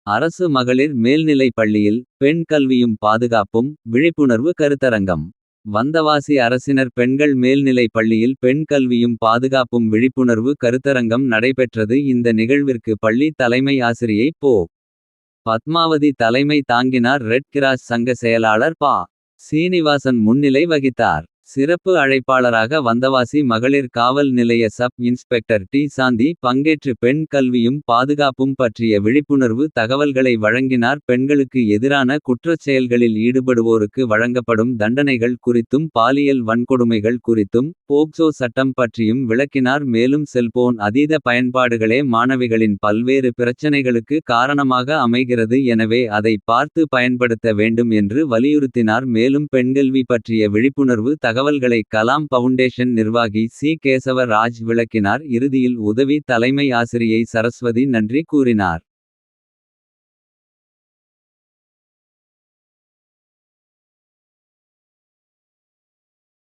அரசு மகளிர் மேல்நிலைப் பள்ளியில் பெண் கல்வியும் பாதுகாப்பும் விழிப்புணர்வு கருத்தரங்கம். வந்தவாசி அரசினர் பெண்கள் மேல்நிலைப் பள்ளியில் பெண் கல்வியும் பாதுகாப்பும் விழிப்புணர்வு கருத்தரங்கம் நடைபெற்றது. இந்த நிகழ்விற்கு பள்ளி தலைமை ஆசிரியை போ. பத்மாவதி தலைமை தாங்கினார். ரெட் கிராஸ் சங்க செயலாளர் பா. சீனிவாசன் முன்னிலை வகித்தார். சிறப்பு அழைப்பாளராக வந்தவாசி மகளிர் காவல் நிலைய சப் இன்ஸ்பெக்டர் டி சாந்தி பங்கேற்று பெண் கல்வியும் பாதுகாப்பும் பற்றிய விழிப்புணர்வு தகவல்களை வழங்கினார். பெண்களுக்கு எதிரான குற்றச் செயல்களில் ஈடுபடுவோருக்கு வழங்கப்படும் தண்டனைகள் குறித்தும் பாலியல் வன்கொடுமைகள் குறித்தும் போக்சோ சட்டம் பற்றியும் விளக்கினார். மேலும் செல்போன் அதீத பயன்பாடுகளே மாணவிகளின் பல்வேறு பிரச்சனைகளுக்கு காரணமாக அமைகிறது. எனவே அதை பார்த்து பயன்படுத்த வேண்டும் என்று வலியுறுத்தினார். மேலும் பெண்கல்வி பற்றிய விழிப்புணர்வு தகவல்களை கலாம் பவுண்டேஷன் நிர்வாகி சி. கேசவ ராஜ் விளக்கினார். இறுதியில் உதவி தலைமை ஆசிரியை சரஸ்வதி நன்றி கூறினார்.